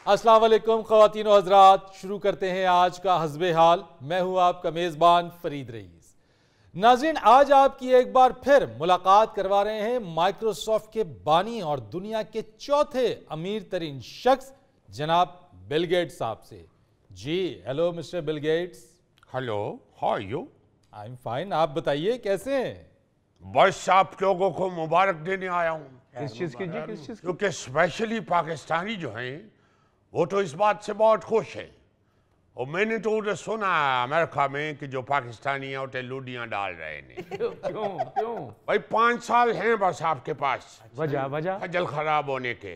अस्सलाम वालेकुम ख़वातीन और हज़रात, शुरू करते हैं आज का हस्बे हाल। मैं हूं आपका मेज़बान फरीद रईस। नाज़रीन, आज आपकी एक बार फिर मुलाकात करवा रहे हैं माइक्रोसॉफ्ट के बानी और दुनिया के चौथे अमीर तरीन शख्स जनाब बिल गेट्स साहब से। जी hello mister Bill Gates. Hello, how are you? I am fine, आप बताइए कैसे हैं? बस आप लोगों को मुबारक देने आया हूँ। किस चीज की जी? किस चीज की? क्योंकि स्पेशली पाकिस्तानी जो हैं वो तो इस बात से बहुत खुश हैं। और मैंने तो उधर सुना है अमेरिका में कि जो पाकिस्तानी हैं उठे लूडियाँ डाल रहे हैं। क्यों? भाई 5 साल हैं बस आपके पास वजह खजल खराब होने के।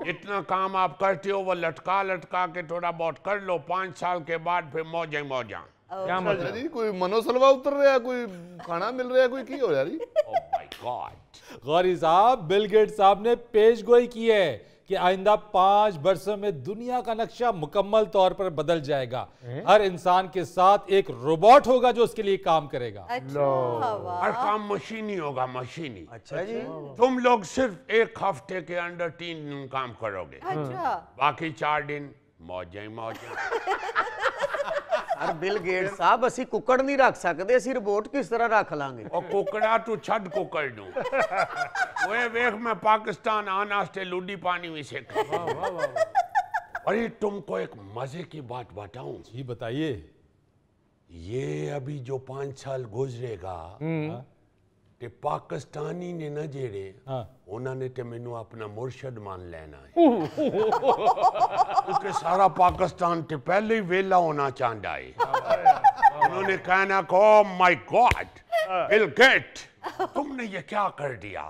इतना काम आप करते हो वो लटका लटका के थोड़ा बहुत कर लो, 5 साल के बाद फिर मौजा मौजा। क्या मतलब? जी कोई मनोसलवा उतर रहा है, कोई खाना मिल रहा है, कोई की हो रहा है? Oh my God. गौरी साहब, बिल गेट्स साहब ने पेशगोई की है कि आइंदा 5 वर्षों में दुनिया का नक्शा मुकम्मल तौर पर बदल जाएगा। हर इंसान के साथ एक रोबोट होगा जो उसके लिए काम करेगा। हर काम मशीनी होगा, मशीनी। अच्छा जी। तुम लोग सिर्फ 1 हफ्ते के अंदर 3 दिन काम करोगे, बाकी 4 दिन मौजा ही मौजा। और बिल गेट्स साहब ਅਸੀਂ ਕੁੱਕੜ ਨਹੀਂ ਰੱਖ ਸਕਦੇ, ਅਸੀਂ ਰਿਬੋਟ किस तरह रख लांगे? और कुकड़ा तू छद कुकड़ दूं। वो वेख मैं पाकिस्तान आना से लूडी पानी में से। अरे तुमको एक मजे की बात बताऊं? जी बताइए। ये अभी जो 5 साल गुजरेगा ते पाकिस्तानी ने न जेड़े उन्होंने ते मैनू अपना मुर्शद मान लेना है। क्योंकि सारा पाकिस्तान ते पहले ही वेला होना चाहता है। उन्होंने कहना को माय गॉड बिल गेट तुमने ये क्या कर दिया,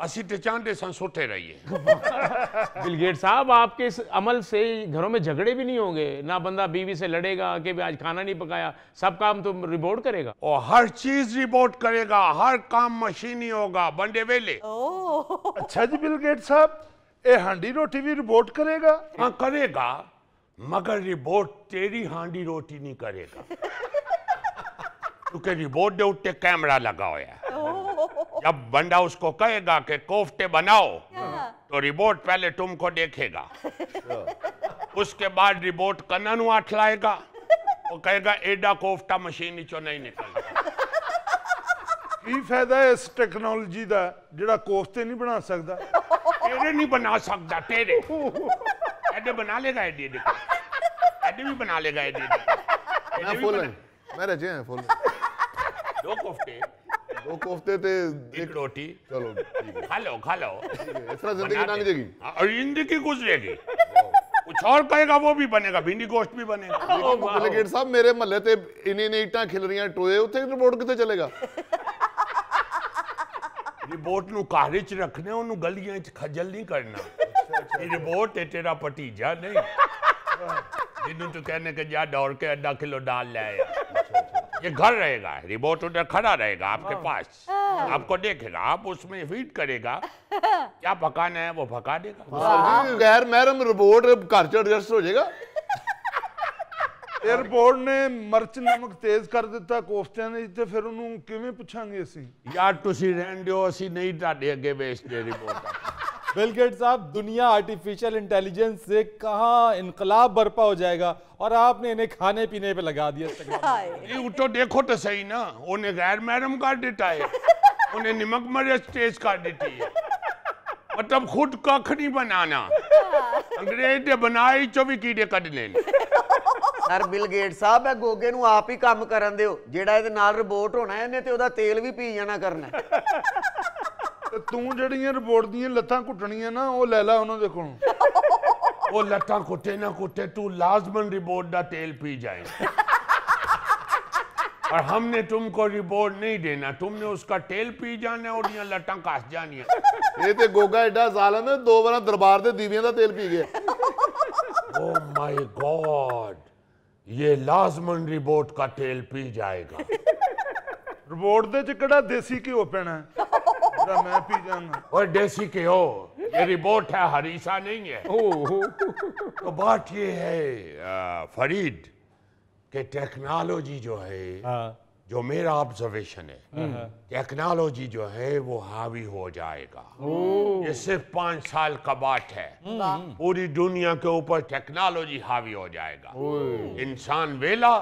असी ते चाहते सन सोते रहिए। बिल गेट्स साहब, आपके इस अमल से घरों में झगड़े भी नहीं होंगे, ना बंदा बीवी से लड़ेगा कि भी आज खाना नहीं पकाया, सब काम तो रिपोर्ट करेगा। और हर चीज रिपोर्ट करेगा, हर काम मशीनी होगा, बंदे वेले। अच्छा जी बिल गेट्स साहब, ये हांडी रोटी भी रिपोर्ट करेगा? हाँ करेगा, मगर रिपोर्ट तेरी हांडी रोटी नहीं करेगा। क्योंकि रिपोर्ट के उत्ते कैमरा लगा हुआ है। जब बंदा उसको कहेगा कि कोफ्ते बनाओ तो रिपोर्ट पहले तुमको देखेगा, उसके बाद रिपोर्ट कन्ना नु हाथ लाएगा, वो कहेगा एडा कोफ्ता मशीन चो नहीं निकलता। की फायदा है इस टेक्नोलॉजी का जिहड़ा कोफ्ते नहीं बना सकता? तेरे नहीं बना सकता, तेरे एडे बना लेगा, एडे एडे भी बना लेगा, एडे फुल मैं रजे हैं फुल 2 कोफ्ते 2 कोफ्ते ते 1 रोटी। चलो ठीक है, खा लो खा लो, इस तरह जिंदगी ना जाएगी। और जिंदगी गुजरेगी। कुछ और कहेगा वो भी बनेगा, भिंडी गोश्त भी बनेगा। बिल गेट्स साहब, मेरे महल्ले ते इन्ने ईटां खिल रही टोए, उत्थे रिपोर्ट कितने चलेगा? रिपोर्ट नु घर च रखने, ओनू गलियां च खजल नहीं करना। रिपोर्ट है तेरा भतीजा नहीं जिन्हों तू कहने के जा दौड़ के 1/2 किलो दाल ले आया। ये घर रहेगा, रिपोर्ट उधर खड़ा रहेगा आपके पास, आपको देखेगा, आप उसमें फीड करेगा, क्या पकाना है वो पका देगा। गैर महरम रिपोर्ट घर च एडजस्ट हो जाएगा। एयरपोर्ट ने मर्च नमक तेज कर दिता कोफ्तियां ने, ते फिर उन्होंने किवें पुछांगे असीं? यार तुसी रहन दियो, असी नहीं ताडे अगे बेचदे रिपोर्ट। बिल गेट्स साहब, दुनिया आर्टिफिशियल इंटेलिजेंस से कहाँ इनकलाब बर्पा हो जाएगा और आपने इन्हें खाने पीने पे लगा दिया। ये तो देखो तो सही ना, उन्हें गैर महरम कर देता है, उन्हें नमक मर्च तेज कर देती है, मतलब खुद कख नहीं बनाना, अंग्रेज ने बनाई 24 कीड़े कढने। सर बिल गेट्स साहब, ਇਹ ਗੋਗੇ ਨੂੰ ਆਪ ਹੀ ਕੰਮ ਕਰਨ ਦਿਓ, ਜਿਹੜਾ ਇਹਦੇ ਨਾਲ ਰਿਬੋਟ ਹੋਣਾ ਹੈ, ਇਹਨੇ ਤੇ ਉਹਦਾ ਤੇਲ ਵੀ ਪੀ ਜਾਣਾ ਕਰਨਾ। तू जड़ियां रिपोर्ट दी लत्तां घुटनियां ना, वो ले ला उन्होंने देखो। वो लत्ता कुटे ना कुटे, तू लाजमन रिपोर्ट का तेल पी जाए। और हमने तुमको रिपोर्ट नहीं देना, तुमने उसका तेल पी जाना और ये लत्ता कस जानी। ये ते गोगा एडा जालम है, 2 बार दरबार दे दीवियां दा तेल पी गया। ओह माय गॉड, ये लाजमन रिपोर्ट का तेल पी जाएगा। रिपोर्ट दे च किहड़ा देसी घिओ पैना है जेड़ा मैं पी जाना? और देसी के हो, ये रिपोर्ट है, हरीसा नहीं है। तो बात ये है फरीद कि टेक्नोलॉजी जो है जो मेरा ऑब्जर्वेशन है, टेक्नोलॉजी जो है वो हावी हो जाएगा। ये सिर्फ 5 साल का बात है, पूरी दुनिया के ऊपर टेक्नोलॉजी हावी हो जाएगा। इंसान वेला,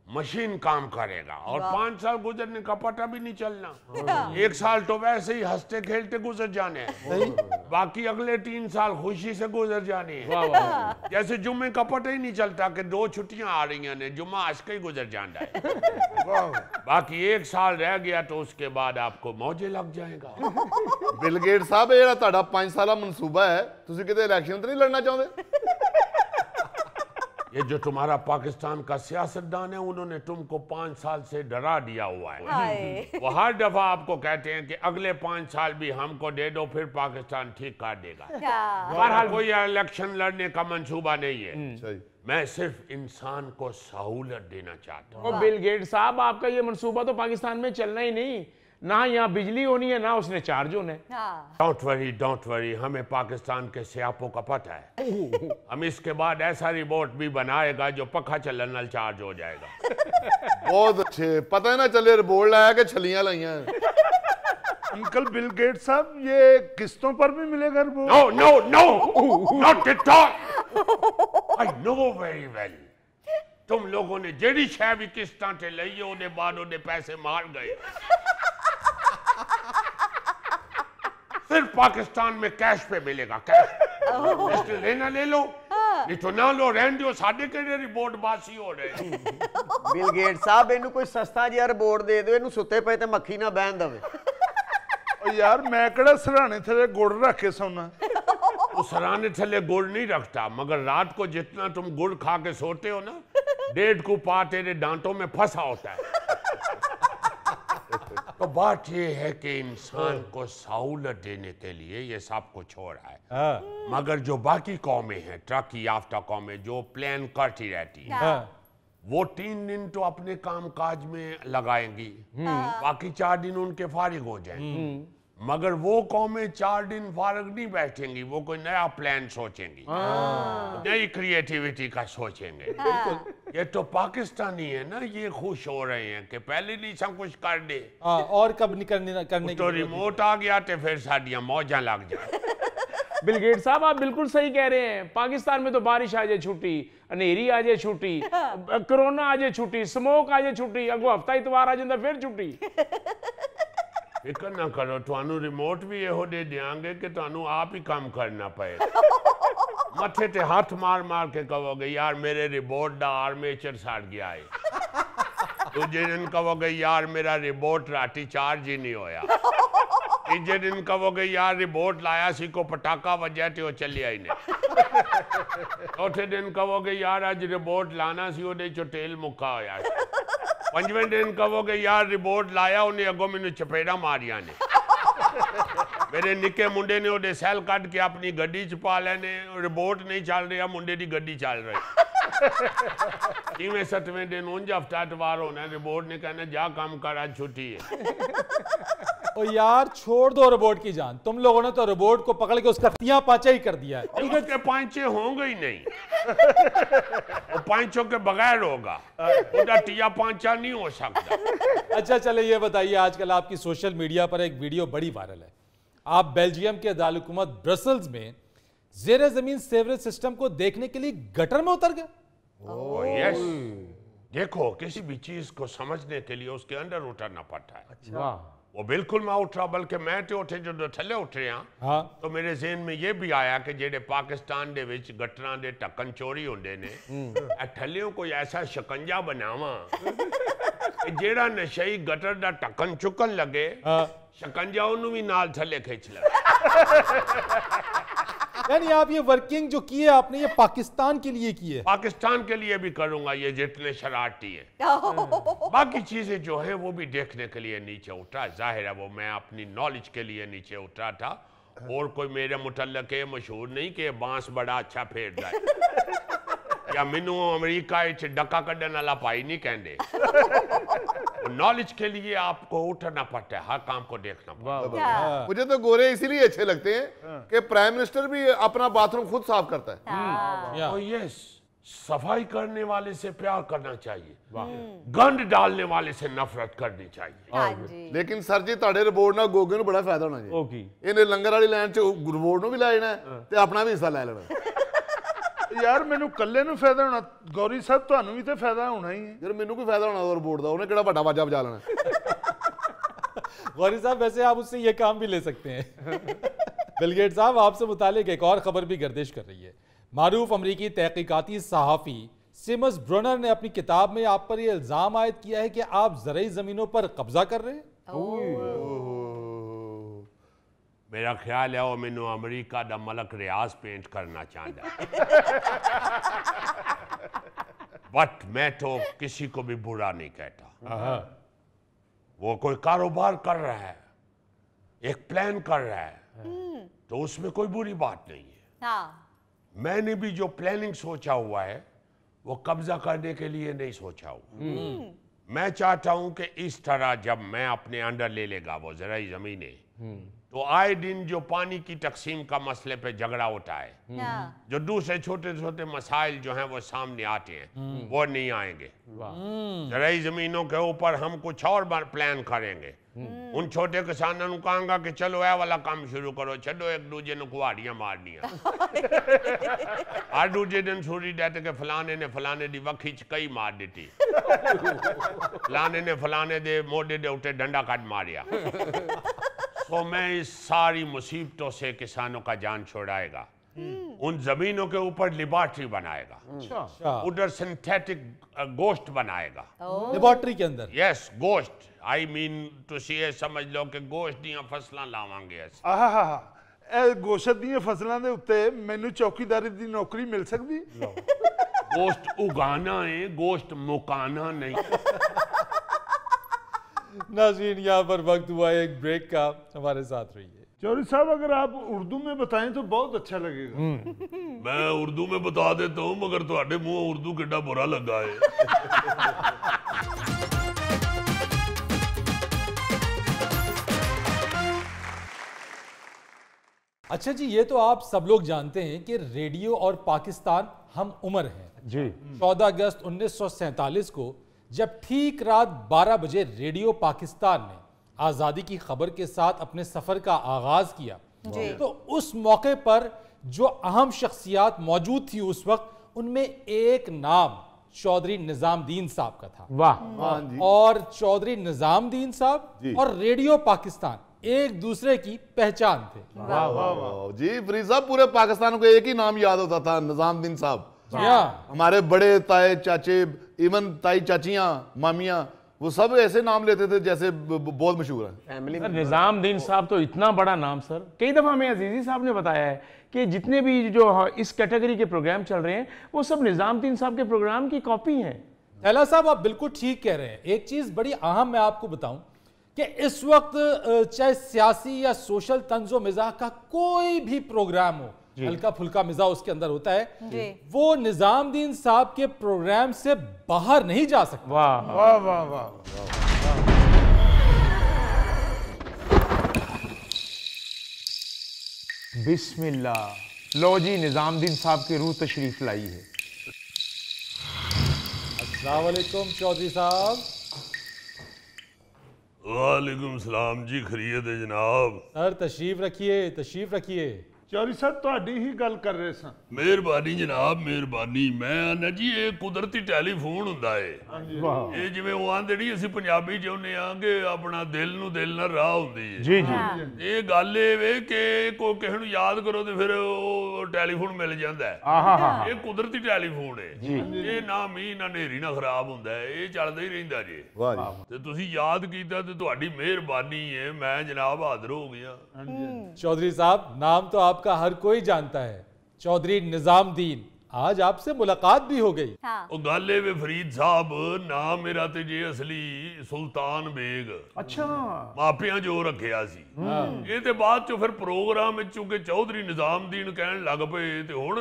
मशीन काम करेगा, और 5 साल गुजरने का पता भी नहीं चलना। 1 साल तो वैसे ही हंसते खेलते गुजर जाने हैं, बाकी अगले 3 साल खुशी से गुजर जाने हैं। जैसे जुम्मे का पता ही नहीं चलता कि 2 छुट्टियां आ रही हैं, जुम्मा आज के ही गुजर जाना है। बाकी 1 साल रह गया तो उसके बाद आपको मौजे लग जाएगा। बिल गेट साहब, ये ਤੁਹਾਡਾ 5 ਸਾਲਾ ਮਨਸੂਬਾ ਹੈ, ਤੁਸੀਂ ਕਿਤੇ ਇਲੈਕਸ਼ਨ ਤੇ ਨਹੀਂ ਲੜਨਾ ਚਾਹੁੰਦੇ? ये जो तुम्हारा पाकिस्तान का सियासतदान है, उन्होंने तुमको 5 साल से डरा दिया हुआ है। वो हर दफा आपको कहते हैं कि अगले 5 साल भी हमको दे दो, फिर पाकिस्तान ठीक कर देगा। बहरहाल कोई इलेक्शन लड़ने का मंसूबा नहीं है, मैं सिर्फ इंसान को सहूलत देना चाहता हूँ। बिल गेट्स साहब, आपका ये मंसूबा तो पाकिस्तान में चलना ही नहीं, ना यहाँ बिजली होनी है, ना उसने चार्ज होना है। डोंट वरी, हमें पाकिस्तान के सियापों का पता है। हम इसके बाद ऐसा रिपोर्ट भी बनाएगा जो पक्का चलना चार्ज हो जाएगा। बहुत अच्छे, पता है ना चले रिपोर्ट लाया कि छलियां लाइया। अंकल बिल गेट साहब, ये किस्तों पर भी मिलेगा report? No, not at all. I know very well, तुम लोगों ने जेडी शह भी किस्तां ते लई, ओदे बाद ओदे पैसे मार गए। सिर्फ पाकिस्तान में कैश पे मिलेगा, कैश। लेना ले लो, नहीं तो ना लो, रहन दो, साडे केड़े रिपोर्ट बासी हो रहे। बिल गेट साहब, इनू कोई सस्ता जिहा रिपोर्ट दे दो, इनू सुते पे ते मक्खी ना बहन दवे। ओ यार, मैं केड़ा सराने थले गुड़ रख के सोना? तो सराने थले गुड़ नहीं रखता, मगर रात को जितना तुम गुड़ खा के सोते हो ना, 1.5 कुपा तेरे दांतों में फंसा होता है। तो बात यह है कि इंसान को सहूलत देने के लिए ये सब कुछ हो रहा है। मगर जो बाकी कौमें हैं, तरक्की याफ्ता कौमें जो प्लान करती रहती है, वो 3 दिन तो अपने काम काज में लगाएंगी, बाकी 4 दिन उनके फारिग हो जाएंगे। मगर वो कौमें 4 दिन फारिग नहीं बैठेंगी, वो कोई नया प्लान सोचेंगी, नई क्रिएटिविटी का सोचेंगे। ये तो पाकिस्तानी है ना, ये खुश हो रहे हैं कि पहले नहीं सब कुछ कर दे, और कब नहीं करने तो रिमोट आ गया तो फिर साडियां मौजा लग जाए। बिल गेट्स साहब, आप बिल्कुल सही कह रहे हैं। पाकिस्तान में तो बारिश आ जाए छुट्टी, अंधेरी आ जाए छुट्टी, कोरोना आ जाए छुट्टी, स्मोक आ जाए छुट्टी, अगो हफ्ता इतवार आ जाता फिर छुट्टी। फिक्र ना करो, तुहानू रिमोट भी यहो दे देंगे कि तुहानू आप ही काम करना पड़ेगा। मथे ते हाथ मार मार के कहोगे यार मेरे रिमोट दा आर्मेचर सड़ गया है। दूजे दिन कहोगे यार मेरा रिमोट राती चार्ज ही नहीं होया। तीजे दिन कहोगे यार रिमोट लाया सी को पटाखा वजह ते चलिया ही नहीं। चौथे दिन कहोगे यार अज रिमोट लाना सी ओदे चो तेल मुक्का होया। 5वें दिन कहोगे यार रिमोट लाया उन्हें अगो मैनू चपेड़ा मारिया ने। मेरे निके मुंडे ने ओदे सैल कट के अपनी गड्डी च पा लेने, रिमोट नहीं चल रहा, मुंडे की गड्डी चल रही। 6वें दिन उंज हफ्ता इतवार होना, रिमोट ने कहना जा काम कर, आज छुट्टी है। ओ यार छोड़ दो रोबोट की जान, तुम लोगों ने तो रोबोट को पकड़ के उसका तिया पाचा ही कर दिया है। उसके पांचे होंगे ही नहीं, वो पांचों के बगैर होगा, उधर टिया पांचा नहीं हो सकता। अच्छा चले ये बताइए, आजकल आपकी सोशल मीडिया पर एक वीडियो बड़ी वायरल है। आप बेल्जियम के दारुलहुकूमत ब्रसल्स में जेर जमीन सीवरेज सिस्टम को देखने के लिए गटर में उतर गए। यस, देखो किसी भी चीज को समझने के लिए उसके अंदर उतरना पड़ता है। अच्छा। वो बिल्कुल मैं उठा, बल्कि मैं तो उठे जो थले उठे हाँ, तो मेरे जहन में ये भी आया कि जेडे पाकिस्तान दे विच गटरां दे ढक्कन चोरी होंदे ने, थल्लियों कोई ऐसा शिकंजा बनावा जेड़ा नशई गटर दा ढक्कन चुकन लगे, शिकंजा उन्होंने भी नाल थले खींच ले। यानी आप ये वर्किंग जो की है आपने, ये पाकिस्तान के लिए की है? पाकिस्तान के लिए भी करूंगा, ये जितने शरारती है। बाकी चीजें जो है वो भी देखने के लिए नीचे उतरा, जाहिर है वो मैं अपनी नॉलेज के लिए नीचे उतरा था, और कोई मेरे मुतल्लक मशहूर नहीं कि बांस बड़ा अच्छा फेरदा है, या मैनू अमरीका डका कड्डन वाला भाई नहीं कहते। नॉलेज के लिए आपको उठना पड़ता है, हर काम को देखना पड़ता है। मुझे तो गोरे इसीलिए अच्छे लगते हैं कि प्राइम मिनिस्टर भी अपना बाथरूम खुद साफ करता है। Oh yes, सफाई करने वाले से प्यार करना चाहिए, गंद डालने वाले से नफरत करनी चाहिए। हाँ जी। लेकिन सर जी ਤੁਹਾਡੇ ਰਿਪੋਰਟ ਨਾਲ ਗੋਗੇ ਨੂੰ ਬੜਾ ਫਾਇਦਾ ਹੋਣਾ ਜੀ। ओके ਇਹਨੇ ਲੰਗਰ ਵਾਲੀ ਲਾਈਨ 'ਚ ਰਿਪੋਰਟ ਨੂੰ ਵੀ ਲੈ ਜਾਣਾ ਤੇ ਆਪਣਾ ਵੀ ਹਿੱਸਾ ਲੈ ਲੈਣਾ। ਯਾਰ ਮੈਨੂੰ ਕੱਲੇ ਨੂੰ ਫਾਇਦਾ ਹੋਣਾ, ਗੌਰੀ ਸਾਹਿਬ ਤੁਹਾਨੂੰ ਵੀ ਤੇ ਫਾਇਦਾ ਹੋਣਾ ਹੀ ਹੈ। ਯਾਰ ਮੈਨੂੰ ਕੋਈ ਫਾਇਦਾ ਹੋਣਾ ਉਹ ਰਿਪੋਰਟ ਦਾ, ਉਹਨੇ ਕਿਹੜਾ ਵੱਡਾ ਵਾਜਾ ਵਜਾ ਲੈਣਾ। गौरी साहब वैसे आप उससे ये काम भी ले सकते हैं। बिल गेट्स साहब आपसे मुतालिक एक और खबर भी गर्दिश कर रही है। मारूफ अमरीकी तहकीकाती सहाफ़ी सिमस ब्रुनर ने अपनी किताब में आप पर यह इल्ज़ाम आयद किया है कि आप ज़रई ज़मीनों पर कब्जा कर रहे हैं। मेरा ख्याल है वो मैनू अमरीका दा मलक रियाज पेंट करना चाहता है। बट मैं तो किसी को भी बुरा नहीं कहता। वो कोई कारोबार कर रहा है, एक प्लान कर रहा है, तो उसमें कोई बुरी बात नहीं है। हाँ। मैंने भी जो प्लानिंग सोचा हुआ है वो कब्जा करने के लिए नहीं सोचा हुआ। मैं चाहता हूं कि इस तरह जब मैं अपने अंडर ले लेगा वो ज़राई ज़मीनें, तो आए दिन जो पानी की तकसीम का मसले पे झगड़ा होता है, जो दूसरे छोटे छोटे मसाइल जो हैं वो सामने आते हैं, वो नहीं आएंगे। ज़राई ज़मीनों के ऊपर हम कुछ और प्लान करेंगे। उन छोटे किसानों को कहूंगा कि चलो यह वाला काम शुरू करो, छो एक दूजे ने कुहाड़ियां मारनियां। हर दूजे दिन सूरी डट के फलाने ने फलाने दी वक्खी च कई मार दी, फलाने ने फलाने दे मोढे दे उत्ते डंडा कट मारिया। तो मैं इस सारी मुसीबतों से किसानों का जान छोड़ाएगा, उन जमीनों के ऊपर लेबॉर्ट्री बनाएगा, उधर सिंथेटिक गोश्त बनाएगा लेबॉर्ट्री के अंदर। यस गोश्त, आई मीन तुसी ये समझ लो कि गोश्त ਦੀਆਂ ਫਸਲਾਂ ਲਾਵਾਂਗੇ ਅਸੀਂ। ਆਹਾ ਇਹ ਗੋਸ਼ਤ ਦੀਆਂ ਫਸਲਾਂ ਦੇ ਉੱਤੇ ਮੈਨੂੰ ਚੌਕੀਦਾਰੀ ਦੀ ਨੌਕਰੀ ਮਿਲ ਸਕਦੀ? गोश्त उगाना है, गोश्त मुकाना नहीं। नाज़रीन यहाँ पर वक्त हुआ है एक ब्रेक का, हमारे साथ रहिए। चौधरी साहब अगर आप उर्दू में बताएं तो बहुत अच्छा लगेगा। मैं उर्दू में बता देता हूँ, मगर तुम्हारे मुंह उर्दू कितना बुरा लगा है। अच्छा जी, ये तो आप सब लोग जानते हैं कि रेडियो और पाकिस्तान हम उम्र हैं जी। 14 अगस्त 1947 को जब ठीक रात 12 बजे रेडियो पाकिस्तान ने आज़ादी की खबर के साथ अपने सफ़र का आगाज़ किया, तो उस मौके पर जो अहम शख्सियात मौजूद थी उस वक्त, उनमें एक नाम चौधरी निज़ामदीन साहब का था। वाह। और चौधरी निज़ामदीन साहब और रेडियो पाकिस्तान एक दूसरे की पहचान थे। वाह वाह वाह जी फरीद साहब, पूरे पाकिस्तान को एक ही नाम याद होता था, निज़ामदीन साहब। हमारे बड़े ताए चाचे, इवन ताई चाचियां, मामियां, वो सब ऐसे नाम लेते थे जैसे बहुत मशहूर है। फैमिली सर निज़ामदीन साहब तो इतना बड़ा नाम सर, कई दफ़ा हमें अजीज़ी साहब ने बताया है कि जितने भी जो इस कैटेगरी के प्रोग्राम चल रहे हैं वो सब निज़ामदीन साहब के प्रोग्राम की कॉपी हैं। थैला साहब आप बिल्कुल ठीक कह रहे हैं। एक चीज़ बड़ी अहम मैं आपको बताऊं कि इस वक्त चाहे सियासी या सोशल तंज़ो मिज़ाह का कोई भी प्रोग्राम हो, हल्का फुल्का मिजाज उसके अंदर होता है, वो निज़ामदीन साहब के प्रोग्राम से बाहर नहीं जा सकता। वाह वाह वाह वाह। बिस्मिल्लाह। लो जी, निज़ामदीन साहब की रूह तशरीफ लाई है। अस्सलाम वालेकुम चौधरी साहब। वालेकुम सलाम जी, खैरियत है जनाब। सर तशरीफ रखिए, तशरीफ रखिए। चौधरी साहब ਤੁਹਾਡੀ ਹੀ ਗੱਲ ਕਰ ਰਹੇ ਸਾਂ। ਮਿਹਰਬਾਨੀ ਜਨਾਬ, ਮਿਹਰਬਾਨੀ। ਮੈਂ ਨਾ ਜੀ ਇਹ ਕੁਦਰਤੀ ਟੈਲੀਫੋਨ ਹੁੰਦਾ ਏ, ਇਹ ਜਿਵੇਂ ਉਹ ਆਂਦੇ ਨਹੀਂ ਅਸੀਂ ਪੰਜਾਬੀ ਚਾਹੁੰਦੇ ਆ ਕਿ ਆਪਣਾ ਦਿਲ ਨੂੰ ਦਿਲ ਨਾਲ ਰਾਹ ਹੁੰਦੀ ਹੈ। जी जी। ਇਹ ਗੱਲ ਇਹ ਵੇ ਕਿ ਕੋਈ ਕਿਸੇ ਨੂੰ ਯਾਦ ਕਰੋ ਤੇ ਫਿਰ ਉਹ ਟੈਲੀਫੋਨ ਮਿਲ ਜਾਂਦਾ ਹੈ। ਇਹ ਕੁਦਰਤੀ ਟੈਲੀਫੋਨ ਹੈ, ਇਹ ਨਾ ਮੀਂਹ ਨਾ ਹਨੇਰੀ ਨਾ ਖਰਾਬ ਹੁੰਦਾ ਹੈ, ਇਹ ਚੱਲਦਾ ਹੀ ਰਹਿੰਦਾ ਜੀ। वाह जी। ਤੇ ਤੁਸੀਂ ਯਾਦ ਕੀਤਾ ਤੇ ਤੁਹਾਡੀ ਮਿਹਰਬਾਨੀ ਹੈ, ਮੈਂ ਜਨਾਬ ਹਾਜ਼ਰ ਹੋ ਗਿਆ। चौधरी साहब नाम तो आपका हर कोई जानता है, चौधरी निज़ामदीन। आज आपसे मुलाकात भी हो गई। ਉਹ ਗੱਲ ਇਹ ਵੇ ਫਰੀਦ ਸਾਹਿਬ, ਨਾਮ ਮੇਰਾ ਤੇ ਜੇ ਅਸਲੀ ਸੁਲਤਾਨ ਬੇਗ, अच्छा। ਮਾਪਿਆਂ ਜੋ ਰੱਖਿਆ ਸੀ। ਇਹ ਤੇ ਬਾਅਦ ਚੋਂ ਫਿਰ ਪ੍ਰੋਗਰਾਮ ਵਿੱਚ ਚੁੱਕੇ ਚੌਧਰੀ ਨਿਜ਼ਾਮਦੀਨ ਕਹਿਣ ਲੱਗ ਪਏ, ਤੇ ਹੁਣ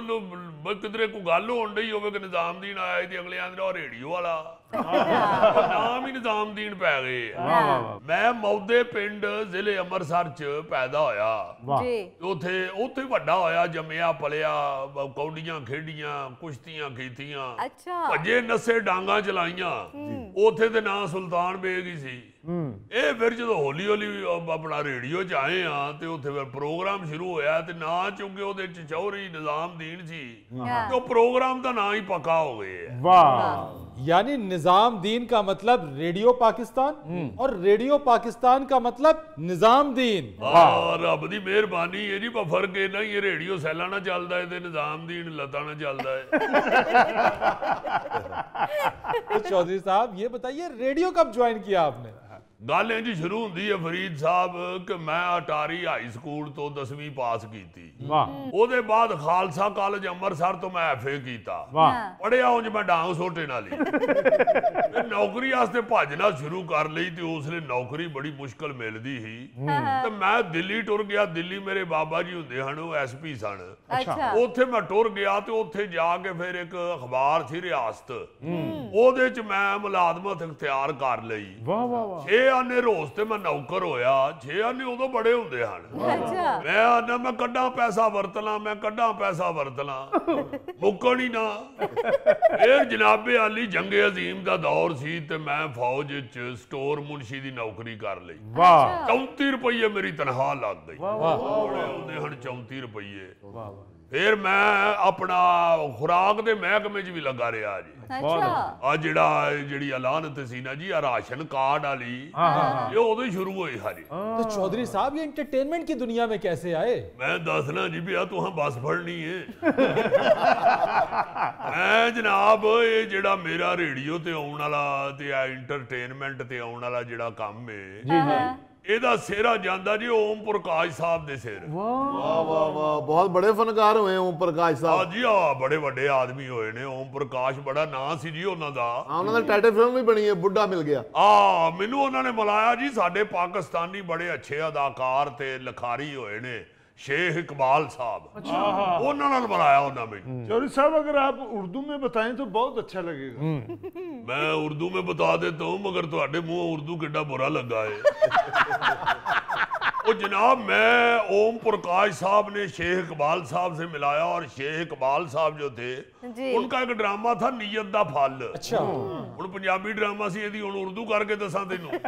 ਕਿਧਰੇ ਕੋਈ ਗੱਲ ਹੋਣ ਡਈ ਹੋਵੇ ਕਿ ਨਿਜ਼ਾਮਦੀਨ ਆਇਆ ਤੇ ਅਗਲੇ ਆਂਦੇ ਉਹ ਰੇਡੀਓ ਵਾਲਾ। ਨਾਮ ਹੀ ਨਿਜ਼ਾਮਦੀਨ ਪੈ ਗਏ ਆ। ਮੈਂ ਮੌਦੇ ਪਿੰਡ ਜ਼ਿਲ੍ਹੇ ਅੰਮ੍ਰਿਤਸਰ ਚ ਪੈਦਾ ਹੋਇਆ ਜੀ ਉੱਥੇ ਵੱਡਾ ਹੋਇਆ, ਜੰਮਿਆ ਪਲਿਆ, ਕੌਡੀਆਂ ਖੇਡੀਆਂ, ਕੁਸ਼ਤੀਆਂ ਕੀਤੀਆਂ, ਅੱਛਾ ਭੱਜੇ ਨੱਸੇ, ਡਾਂਗਾ ਚਲਾਈਆਂ। ਉੱਥੇ ਤੇ ਨਾਂ ਸੁਲਤਾਨ ਬੇਗ ਹੀ ਸੀ। ਇਹ ਫਿਰ ਜਦੋਂ ਹੌਲੀ ਹੌਲੀ ਆਪਣਾ ਰੇਡੀਓ ਚ ਆਏ ਆ ਤੇ ਉੱਥੇ ਫਿਰ ਪ੍ਰੋਗਰਾਮ ਸ਼ੁਰੂ ਹੋਇਆ ਤੇ ਨਾਂ ਚੁੱਕੇ ਉਹਦੇ ਚ ਚੌਧਰੀ ਨਿਜ਼ਾਮਦੀਨ ਸੀ ਤੇ ਉਹ ਪ੍ਰੋਗਰਾਮ ਦਾ ਨਾਂ ਹੀ ਪੱਕਾ ਹੋ ਗਏ। वाह यानी निजामुद्दीन का मतलब रेडियो पाकिस्तान और रेडियो पाकिस्तान का मतलब निजामुद्दीन। ਰੱਬ ਦੀ ਮਿਹਰਬਾਨੀ ਹੈ ਜੀ, ਪਰ ਫਰਕ ਇਹ ਨਹੀਂ, ਇਹ ਰੇਡੀਓ ਸੈਲਾਂ ਨਾਲ ਚੱਲਦਾ ਹੈ ਤੇ ਨਿਜ਼ਾਮਦੀਨ ਲੱਤਾਂ ਨਾਲ ਚੱਲਦਾ ਹੈ। तो चौधरी साहब ये बताइए रेडियो कब ज्वाइन किया आपने? ਗੱਲ ਇੰਝ ਸ਼ੁਰੂ ਹੁੰਦੀ ਹੈ ਫਰੀਦ ਸਾਹਿਬ ਕਿ ਮੈਂ ਅਟਾਰੀ ਹਾਈ ਸਕੂਲ ਤੋਂ 10ਵੀਂ ਪਾਸ ਕੀਤੀ। वाह ਉਹਦੇ ਬਾਅਦ ਖਾਲਸਾ ਕਾਲਜ ਅੰਮ੍ਰਿਤਸਰ ਤੋਂ ਮੈਂ ਐਫਏ ਕੀਤਾ। वाह ਪੜਿਆ ਉਂਝ ਮੈਂ ਡਾਂਗ ਸੋਟੇ ਨਾਲ ਹੀ। ਫਿਰ ਨੌਕਰੀ ਵਾਸਤੇ ਭੱਜਣਾ ਸ਼ੁਰੂ ਕਰ ਲਈ ਤੇ ਉਸ ਲਈ ਨੌਕਰੀ ਬੜੀ ਮੁਸ਼ਕਲ ਮਿਲਦੀ ਸੀ ਤੇ ਮੈਂ ਦਿੱਲੀ ਟੁਰ ਗਿਆ। ਦਿੱਲੀ ਮੇਰੇ ਬਾਬਾ ਜੀ ਹੁੰਦੇ ਹਨ, ਉਹ ਐਸਪੀ ਸਨ। ਅੱਛਾ ਉੱਥੇ ਮੈਂ ਟੁਰ ਗਿਆ ਤੇ ਉੱਥੇ ਜਾ ਕੇ ਫਿਰ ਇੱਕ ਅਖਬਾਰ ਸੀ ਰਿਆਸਤ, ਉਹਦੇ ਚ ਮੈਂ ਮੁਲਾਜ਼ਮਤ ਇਖਤਿਆਰ ਕਰ ਲਈ। वाह वाह वाह 6 ਆਨੇ ਰੋਜ਼ ਤੇ ਮੈਂ ਨੌਕਰ ਹੋਇਆ। 6 ਆਨੇ ਉਦੋਂ ਬੜੇ ਹੁੰਦੇ ਹਨ। ਅੱਛਾ ਮੈਂ ਆਨਾ ਮੈਂ ਕੱਢਾਂ ਪੈਸਾ ਵਰਤ ਲਾਂ, ਮੈਂ ਕੱਢਾਂ ਪੈਸਾ ਵਰਤ ਲਾਂ, ਮੁੱਕਣ ਹੀ ਨਾ। ਫਿਰ ਜਨਾਬੇ ਆਲੀ ਜੰਗੇ ਅਜ਼ੀਮ ਦਾ ਦੌਰ ਸੀ ਤੇ ਮੈਂ ਫੌਜ ਵਿੱਚ ਸਟੋਰ ਮੁਨਸ਼ੀ ਦੀ ਨੌਕਰੀ ਕਰ ਲਈ। वाह 34 ਰੁਪਏ ਮੇਰੀ ਤਨਖਾਹ ਲੱਗ ਗਈ। ਬੜੇ ਹੁੰਦੇ ਹਨ 34 ਰੁਪਏ। ਫਿਰ ਮੈਂ ਆਪਣਾ ਖੁਰਾਕ ਦੇ ਮਹਿਕਮੇ 'ਚ ਵੀ ਲੱਗਾ ਰਿਹਾ ਜੀ। ਅੱਛਾ ਆ ਜਿਹੜੀ ਐਲਾਨਤ ਸੀ ਨਾ ਜੀ, ਆ ਰਾਸ਼ਨ ਕਾਰਡ ਵਾਲੀ, ਇਹ ਉਦੋਂ ਹੀ ਸ਼ੁਰੂ ਹੋਈ ਸਾਰੀ। तो चौधरी साहब ये एंटरटेनमेंट की दुनिया में कैसे आए? ਮੈਂ ਦੱਸਣਾ ਜੀ ਵੀ ਆ ਤੂੰ ਬੱਸ ਫੜਨੀ ਏ। ਮੈਂ ਜਨਾਬ ਇਹ ਜਿਹੜਾ ਮੇਰਾ ਰੇਡੀਓ ਤੇ ਆਉਣ ਵਾਲਾ ਤੇ ਆ ਐਂਟਰਟੇਨਮੈਂਟ ਤੇ ਆਉਣ ਵਾਲਾ ਜਿਹੜਾ ਕੰਮ ਏ, ਇਹਦਾ ਸਿਹਰਾ ਜਾਂਦਾ ਜੀ ਓਮ ਪ੍ਰਕਾਸ਼ ਸਾਹਿਬ ਦੇ ਸਿਰ। ਵਾਹ ਵਾਹ ਵਾਹ, ਬਹੁਤ ਬੜੇ ਫਨਕਾਰ ਹੋਏ ਓਮ ਪ੍ਰਕਾਸ਼ ਸਾਹਿਬ। ਆ ਜੀ ਆ ਬੜੇ ਵੱਡੇ ਆਦਮੀ ਹੋਏ ਨੇ। ਓਮ ਪ੍ਰਕਾਸ਼ ਬੜਾ ਨਾਂ ਸੀ ਜੀ ਉਹਨਾਂ ਦਾ। ਉਹਨਾਂ ਦਾ ਟਾਈਟਲ ਫਿਲਮ ਵੀ ਬਣੀ ਹੈ, ਬੁੱਢਾ ਮਿਲ ਗਿਆ। ਮੈਨੂੰ ਉਹਨਾਂ ਨੇ ਮਿਲਾਇਆ ਜੀ। ਸਾਡੇ ਪਾਕਿਸਤਾਨੀ ਬੜੇ ਅੱਛੇ ਅਦਾਕਾਰ ਤੇ ਲਿਖਾਰੀ ਹੋਏ ਨੇ, शेख इकबाल साहब, उन्होंने बनाया उन्होंने में। चौधरी साहब अगर आप उर्दू में बताएं तो बहुत अच्छा लगेगा। मैं उर्दू में बता देता हूँ मगर तुहाडे मुंह उर्दू कितना बुरा लगा है। वो जनाब मैं ओम प्रकाश साहब ने शेख इकबाल साहब से मिलाया और शेख इकबाल साहब जो थे उनका एक ड्रामा था नीयत दा फल। अच्छा हुण पंजाबी ड्रामा सी इहदी हुण उर्दू करके दसां तैनूं।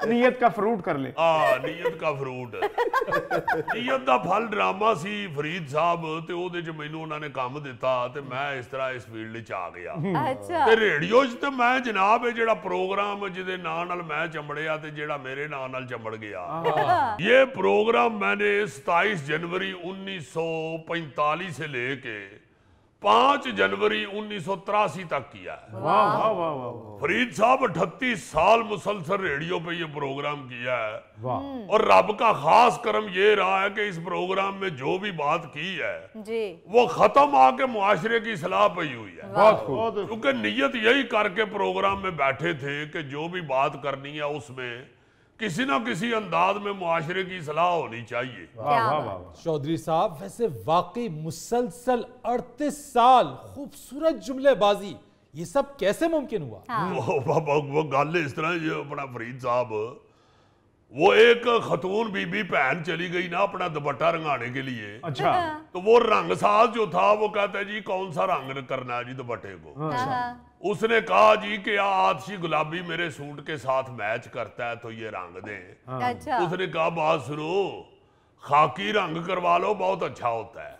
नीयत का फ्रूट कर ले। नीयत का फ्रूट नीयत दा फल ड्रामा सी फरीद साहब ते ओहदे च मैनूं उन्हां ने काम दिता ते मैं इस तरह इस फील्ड च आ गया। अच्छा ते रेडियो च ते मैं जनाब ये जिहड़ा प्रोग्राम जिहदे नां नाल मैं चंबड़िया ते जिहड़ा मेरे नां नाल चंबड़ गया, ये प्रोग्राम मैंने 27 जनवरी 1945 से लेके 5 जनवरी 1983 तक किया है। वाह वाह वाह वाह। फरीद साहब 38 साल मुसलसल रेडियो पे ये प्रोग्राम किया है। वाह। और रब का खास करम ये रहा है कि इस प्रोग्राम में जो भी बात की है जी वो खत्म आके मुआशरे की सलाह पई हुई है। बहुत खूब। क्योंकि नीयत यही करके प्रोग्राम में बैठे थे कि जो भी बात करनी है उसमें किसी ना किसी अंदाज में मुआशरे की सलाह होनी चाहिए। वाह वाह वाह। चौधरी साहब वैसे वाकई मुसलसल 38 साल खूबसूरत जुमलेबाजी, ये सब कैसे मुमकिन हुआ? वो गल इस तरह ये अपना फरीद साहब, वो एक खतून बीबी बहन चली गई ना अपना दुपट्टा रंगाने के लिए। अच्छा। तो वो रंगसाज जो था वो कहता है जी कौन सा रंग करना है जी दुपट्टे को। उसने कहा जी कि आतिशी गुलाबी मेरे सूट के साथ मैच करता है तो ये रंग दें। अच्छा उसने कहा बात सुनो, खाकी रंग करवा लो बहुत अच्छा होता है।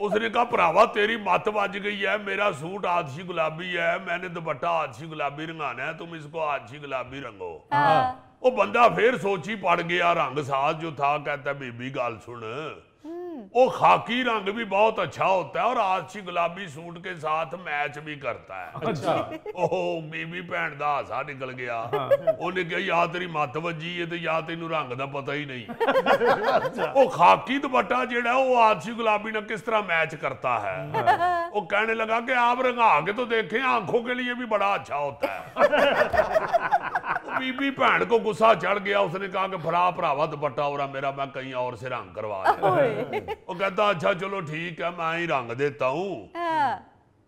उसने कहा भरावा तेरी मत बज गई है, मेरा सूट आतिशी गुलाबी है, मैंने दुपट्टा आतिशी गुलाबी रंगाना है, तुम इसको आतिशी गुलाबी रंगो। वो बंदा फिर सोची पड़ गया, रंग साज जो था कहता बीबी गाल सुन, वो खाकी रंग भी बहुत अच्छा होता है और आतिशी गुलाबी सूट के साथ मैच भी करता है। अच्छा। ओह बीबी भैन दा हासा निकल गया। उन्हें कहा या तेरी मत वजी है तो या तेनू रंग दा पता ही नहीं। वो खाकी दुपट्टा जेड़ा वो आतिशी गुलाबी ने किस तरह मैच करता है। वो कहने लगा कि आप रंगा के तो देखें, आंखों के लिए भी बड़ा अच्छा होता है। बीबी भैन को गुस्सा चढ़ गया, उसने कहा कि भरावा दुपट्टा और मेरा मैं कहीं और से रंग करवा दे। वो कहता अच्छा चलो ठीक है मैं ही रंग देता हूँ।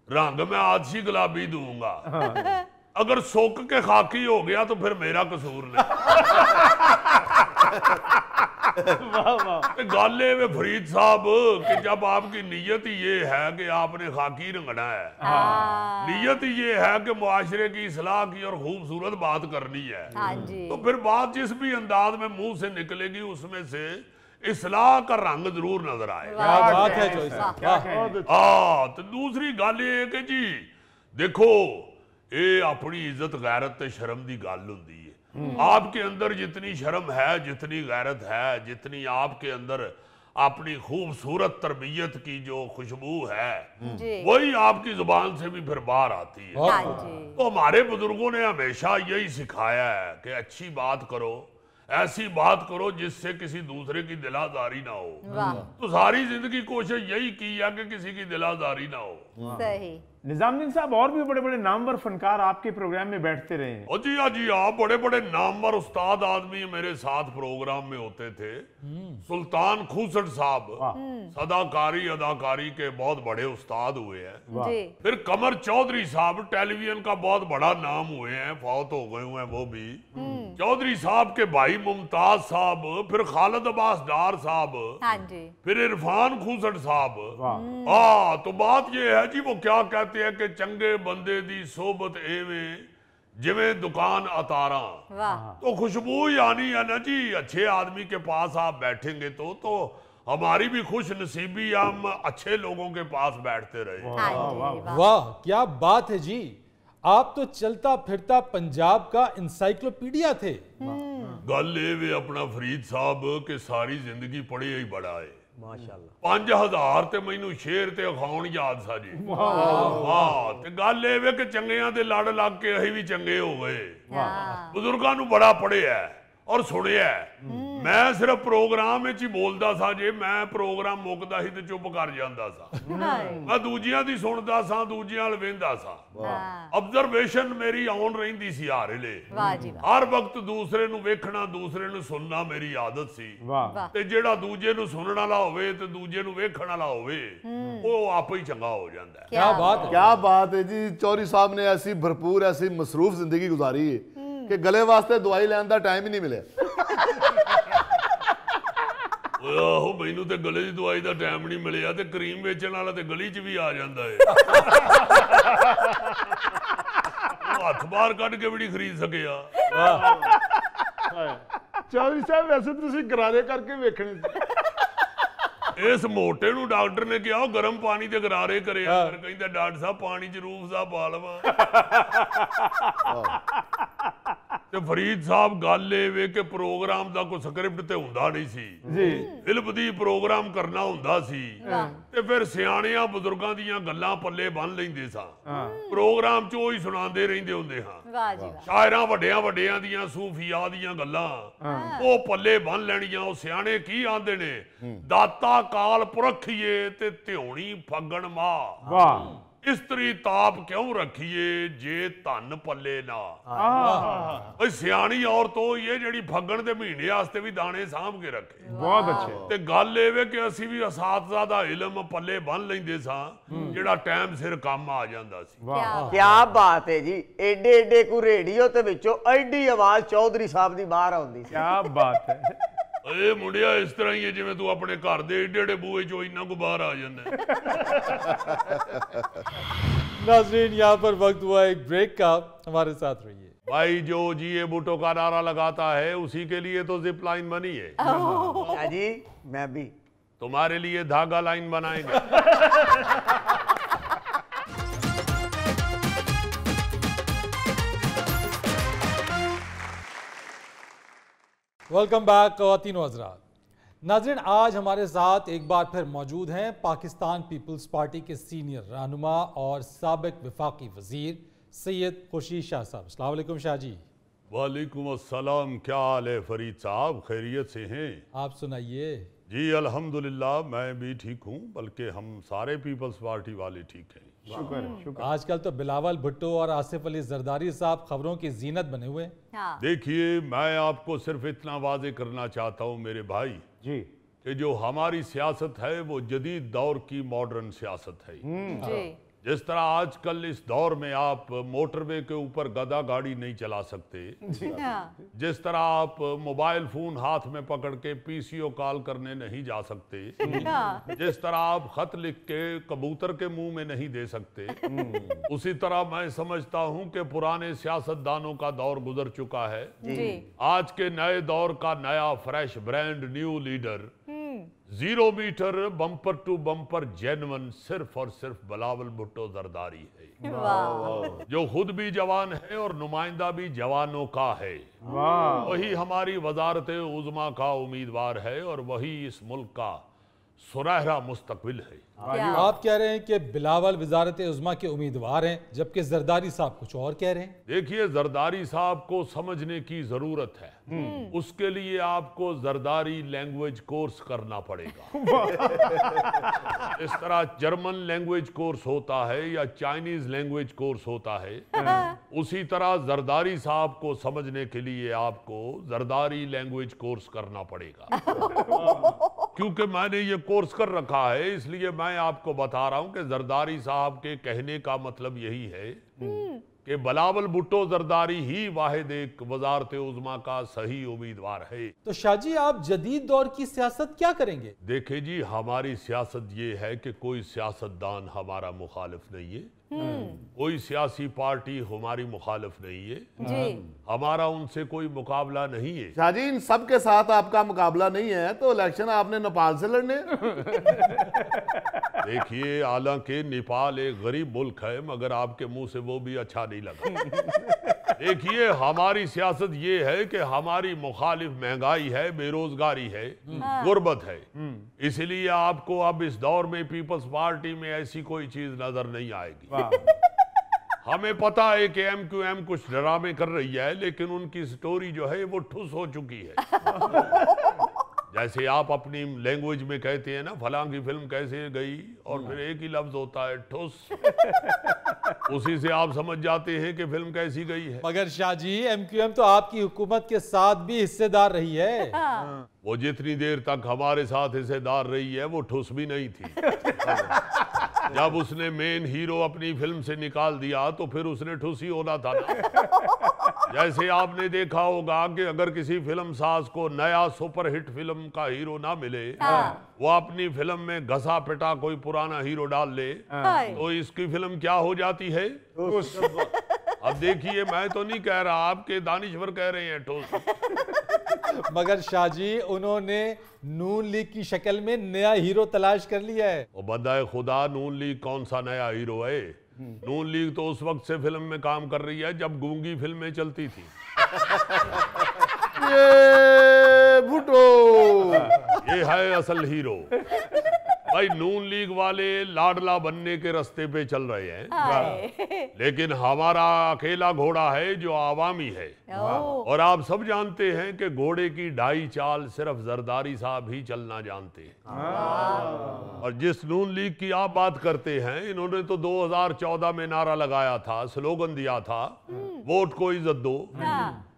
रंग मैं आज ही गुलाबी दूंगा। अगर सोक के खाकी हो गया तो फिर मेरा कसूर नहीं। गाले में फरीद साहब कि जब आपकी नीयत ये है कि आपने खाकी रंगना है, नीयत ये है कि मुआशरे की इस्लाह की और खूबसूरत बात करनी है, तो फिर बात जिस भी अंदाज में मुंह से निकलेगी उसमें से इस्लाह का रंग जरूर नजर आएगा। क्या बात है जोई साहब। हाँ, तो दूसरी गल ये कि जी देखो, ये अपनी इज्जत गैरत ते शर्म की गल होंदी है। आपके अंदर जितनी शर्म है, जितनी गैरत है, जितनी आपके अंदर अपनी खूबसूरत तरबियत की जो खुशबू है, वही आपकी जुबान से भी फिर बाहर आती है। तो हमारे बुजुर्गों ने हमेशा यही सिखाया है कि अच्छी बात करो, ऐसी बात करो जिससे किसी दूसरे की दिलादारी ना हो। तो सारी जिंदगी कोशिश यही की है कि किसी की दिलादारी ना हो। सही। निजामुद्दीन साहब, और भी बड़े बड़े नामवर फनकार आपके प्रोग्राम में बैठते रहे हैं। जी हाँ जी हाँ, बड़े बड़े नामवर उस्ताद आदमी मेरे साथ प्रोग्राम में होते थे। सुल्तान खूसट साहब सदाकारी अदाकारी के बहुत बड़े उस्ताद हुए हैं। फिर कमर चौधरी साहब टेलीविजन का बहुत बड़ा नाम हुए हैं, फौत हो गए हुए हैं वो भी। चौधरी साहब के भाई मुमताज साहब, फिर खालिद अब्बास डार साहब, फिर इरफान खूसट साहब। हाँ, तो बात ये है जी, वो क्या कहते हैं कि चंगे बंदे दी सोबत एवें जिवें दुकान अतारा। तो खुशबू यानी है ना जी, अच्छे आदमी के पास आप बैठेंगे तो हमारी भी खुश नसीबी, हम अच्छे लोगों के पास बैठते रहे। वाह, क्या बात है जी। आप तो चलता फिरता पंजाब का इंसाइक्लोपीडिया थे। गल ये वे अपना फरीद साहब के सारी जिंदगी पढ़े ही बड़ा है। माशाअल्लाह 5000 ते मैनू शेर ते अखाउण याद सा जी। हाँ, ते गल ये वे कि चंगियां दे लड़ लग के अही भी चंगे हो गए। बुजुर्गां नू बड़ा पढ़िया और सुनिया। मैं सिर्फ प्रोग्राम में ही बोलता सा जे, मैं प्रोग्राम मुकदा ही ते चुप कर जांदा सा। मैं दूजियां दी सुनदा सा, दूजियां अल वेंदा सा। ऑब्जर्वेशन मेरी ऑन रहिंदी सी हर वेले। हर वक्त दूसरे नू वेखना, दूसरे नू सुनना मेरी आदत सी। ते जेड़ा दूजे नू सुनने वाला होवे ते दूजे नू वेखण वाला होवे, वो आप ही चंगा हो जांदा है। क्या बात है, क्या बात है जी। चौधरी साहब ने ऐसी भरपूर, ऐसी मसरूफ जिंदगी गुजारी है कि गले वास्ते दवाई लैन का टाइम ही नहीं मिले। आहो, मैनू ते गले दी दवाई दा टाइम नहीं मिलिया, ते क्रीम बेचण वाला ते गली च भी आ जांदा है। हथ बाहर कढ के भी नहीं खरीद सकिया। चौधरी साहब, वैसे तुसी गरारे करके वेखने सी। इस मोटे नू डॉक्टर ने कहा गर्म पानी ते गरारे करे। कहंदा डॉक्टर साहब पानी च रूह सा पा लवां। ते फरीद साहब गल ये कि प्रोग्राम दा कोई स्क्रिप्ट ते हुंदा नहीं सी जी, फिल्म दी प्रोग्राम करना हुंदा सी। ते फिर सियाणियां बुजुर्गां दियां गल्लां पल्ले बन लैंदे सा। प्रोग्राम च ओही सुणांदे रहिंदे हुंदे हां। शायरां वड्डियां वड्डियां दियां सूफिया दियां गल्लां ओ पल्ले बन लैणियां। ओ सियाणे की आंदे ने, दाता काल पुरखिए ते ध्योणी फगण मां। वाह, इस्त्री ताप क्यों रखिए जे धन पल्ले ना। सियाणी औरत ये जेड़ी फगण दे महीने वास्ते भी दाने साम के रखे। बहुत अच्छे। ते गल ये कि असी भी असातिज़ा दा इल्म पल्ले बन लैंदे सा, जेड़ा टाइम सिर काम आ जांदा सी। क्या बात है जी। एडे एडे को रेडियो ते विचों एडी आवाज चौधरी साहब दी बाहर आउंदी सी। क्या बात है। ए मुंडिया, इस तरह ही है जिवें तू अपने घर दे एडे एडे बूहे चो इन्ना को बाहर आ जांदा। नाज़रीन, यहाँ पर वक्त हुआ एक ब्रेक का, हमारे साथ रहिए। भाई जो जिए बूटों का नारा लगाता है उसी के लिए तो जिप लाइन बनी है। क्या जी? मैं भी तुम्हारे लिए धागा लाइन बनाएंगे। वेलकम बैक ख़वातीन व हज़रात। नाज़रीन, आज हमारे साथ एक बार फिर मौजूद हैं पाकिस्तान पीपल्स पार्टी के सीनियर रहनुमा और साबिक वफाकी वज़ीर सैयद खुर्शीद शाह साहब। अस्सलाम वालेकुम शाह जी। वालेकुम अस्सलाम। क्या हाल है फरीद साहब, खैरियत से हैं? आप सुनाइए। जी अल्हम्दुलिल्लाह, मैं भी ठीक हूँ, बल्कि हम सारे पीपल्स पार्टी वाले ठीक हैं। शुक्र है, शुक्र। आजकल तो बिलावल भुट्टो और आसिफ अली जरदारी साहब खबरों की जीनत बने हुए। हाँ। देखिए, मैं आपको सिर्फ इतना वाजे करना चाहता हूँ मेरे भाई जी, कि जो हमारी सियासत है वो जदीद दौर की मॉडर्न सियासत है। जी। जिस तरह आजकल इस दौर में आप मोटरवे के ऊपर गधा गाड़ी नहीं चला सकते, जिस तरह आप मोबाइल फोन हाथ में पकड़ के पीसीओ कॉल करने नहीं जा सकते, जिस तरह आप खत लिख के कबूतर के मुंह में नहीं दे सकते, उसी तरह मैं समझता हूं कि पुराने सियासतदानों का दौर गुजर चुका है। आज के नए दौर का नया fresh brand new leader 0 metre bumper to bumper genuine सिर्फ और सिर्फ बिलावल भुट्टो जरदारी है, जो खुद भी जवान है और नुमाइंदा भी जवानों का है। वही हमारी वजारत उज़्मा का उम्मीदवार है और वही इस मुल्क का सुनहरा मुस्तकबिल है। आप कह रहे हैं कि बिलावल वजारत उज़्मा के उम्मीदवार हैं, जबकि जरदारी साहब कुछ और कह रहे हैं। देखिए, जरदारी साहब को समझने की जरूरत है। उसके लिए आपको जरदारी लैंग्वेज कोर्स करना पड़ेगा। इस तरह जर्मन लैंग्वेज कोर्स होता है या चाइनीज लैंग्वेज कोर्स होता है, उसी तरह जरदारी साहब को समझने के लिए आपको जरदारी लैंग्वेज कोर्स करना पड़ेगा। क्योंकि मैंने ये कोर्स कर रखा है, इसलिए मैं आपको बता रहा हूं कि जरदारी साहब के कहने का मतलब यही है कि बिलावल भुट्टो जरदारी ही वाहिद एक वजारत उज़्मा का सही उम्मीदवार है। तो शाहजी, आप जदीद दौर की सियासत क्या करेंगे? देखिए जी, हमारी सियासत ये है कि कोई सियासतदान हमारा मुखालिफ नहीं है, कोई सियासी पार्टी हमारी मुखालिफ नहीं है, हमारा उनसे कोई मुकाबला नहीं है। शाहजी, इन सब के साथ आपका मुकाबला नहीं है तो इलेक्शन आपने नेपाल से लड़ने। देखिए, हालांकि नेपाल एक गरीब मुल्क है, मगर आपके मुंह से वो भी अच्छा नहीं लगा। देखिए, हमारी सियासत ये है कि हमारी मुखालिफ महंगाई है, बेरोजगारी है, गुर्बत है। इसलिए आपको अब इस दौर में पीपल्स पार्टी में ऐसी कोई चीज नजर नहीं आएगी। हमें पता है कि MQM कुछ ड्रामे कर रही है, लेकिन उनकी स्टोरी जो है वो ठुस हो चुकी है। जैसे आप अपनी लैंग्वेज में कहते हैं ना, फलां की फिल्म कैसे गई, और फिर एक ही लफ्ज होता है ठुस। उसी से आप समझ जाते हैं कि फिल्म कैसी गई है। मगर शाहजी, MQM तो आपकी हुकूमत के साथ भी हिस्सेदार रही है। वो जितनी देर तक हमारे साथ हिस्सेदार रही है वो ठुस भी नहीं थी। जब उसने मेन हीरो अपनी फिल्म से निकाल दिया तो फिर उसने ठुस ही होना था ना। जैसे आपने देखा होगा कि अगर किसी फिल्म साज को नया सुपरहिट फिल्म का हीरो ना मिले, वो अपनी फिल्म में घसा पिटा कोई पुराना हीरो डाल ले, तो इसकी फिल्म क्या हो जाती है? अब देखिए, मैं तो नहीं कह रहा, आपके दानिश्वर कह रहे हैं ठोस। मगर शाहजी, उन्होंने नून लीग की शक्ल में नया हीरो तलाश कर लिया है। वो बंदा खुदा, नून लीग कौन सा नया हीरो है? नून लीग तो उस वक्त से फिल्म में काम कर रही है जब गूंगी फिल्में चलती थी। ये भुट्टो, ये है असल हीरो। भाई, नून लीग वाले लाडला बनने के रास्ते पे चल रहे हैं, लेकिन हमारा अकेला घोड़ा है जो आवामी है। और आप सब जानते हैं कि घोड़े की ढाई चाल सिर्फ जरदारी साहब ही चलना जानते हैं। और जिस नून लीग की आप बात करते हैं, इन्होंने तो 2014 में नारा लगाया था, स्लोगन दिया था, वोट को इज्जत दो।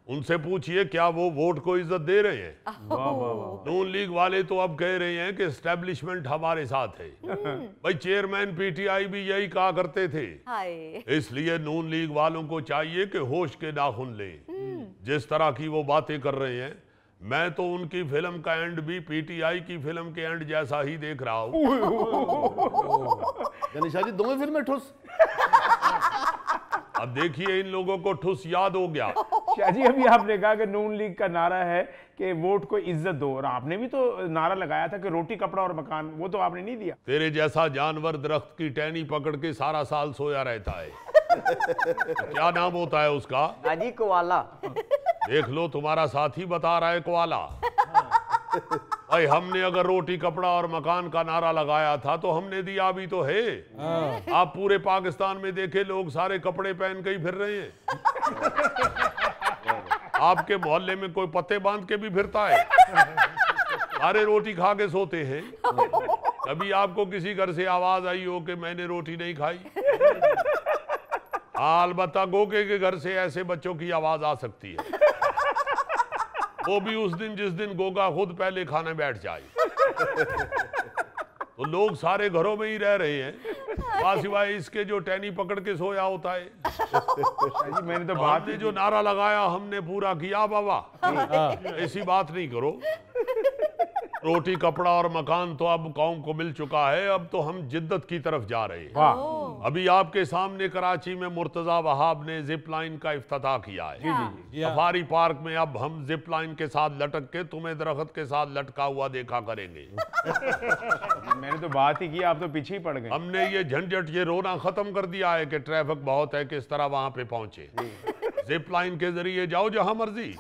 उनसे पूछिए क्या वो वोट को इज्जत दे रहे हैं? नून लीग वाले तो अब कह रहे हैं कि एस्टेब्लिशमेंट हमारे साथ है। भाई, चेयरमैन PTI भी यही कहा करते थे। इसलिए नून लीग वालों को चाहिए कि होश के नाखून लें। जिस तरह की वो बातें कर रहे हैं, मैं तो उनकी फिल्म का एंड भी PTI की फिल्म के एंड जैसा ही देख रहा हूँ। यानी शाहजी, दोनों फिल्में ठुस। अब देखिए, इन लोगों को ठुस याद हो गया। शाहजी, अभी आपने कहा कि नून लीग का नारा है कि वोट को इज्जत दो, और आपने भी तो नारा लगाया था कि रोटी कपड़ा और मकान, वो तो आपने नहीं दिया। तेरे जैसा जानवर दरख्त की टहनी पकड़ के सारा साल सोया रहता है। क्या नाम होता है उसका? जी, कोवाला। देख लो, तुम्हारा साथी बता रहा है कोवाला। भाई, हमने अगर रोटी कपड़ा और मकान का नारा लगाया था तो हमने दिया भी तो है। आप पूरे पाकिस्तान में देखे, लोग सारे कपड़े पहन के ही फिर रहे हैं। आपके मोहल्ले में कोई पत्ते बांध के भी फिरता है, सारे रोटी खा के सोते हैं। कभी आपको किसी घर से आवाज आई हो कि मैंने रोटी नहीं खाई? अलबत्ता गोगे के घर से ऐसे बच्चों की आवाज आ सकती है, वो भी उस दिन जिस दिन गोगा खुद पहले खाने बैठ जाए। तो लोग सारे घरों में ही रह रहे हैं, सिवाय इसके जो टैनी पकड़ के सोया होता है। जी मैंने तो बात आपने जो नारा लगाया हमने पूरा किया बाबा, ऐसी बात नहीं करो। रोटी कपड़ा और मकान तो अब कौम को मिल चुका है, अब तो हम जिद्दत की तरफ जा रहे हैं। अभी आपके सामने कराची में मुर्तजा वहाब ने जिप लाइन का इफ्तिताह किया है। सफारी पार्क में अब हम जिप लाइन के साथ लटक के तुम्हें दरख्त के साथ लटका हुआ देखा करेंगे। मैंने तो बात ही की, आप तो पीछे ही पड़ गए। हमने ये झंझट, ये रोना खत्म कर दिया है कि ट्रैफिक बहुत है, किस तरह वहां पे पहुंचे। जिप लाइन के जरिए जाओ जहां मर्जी।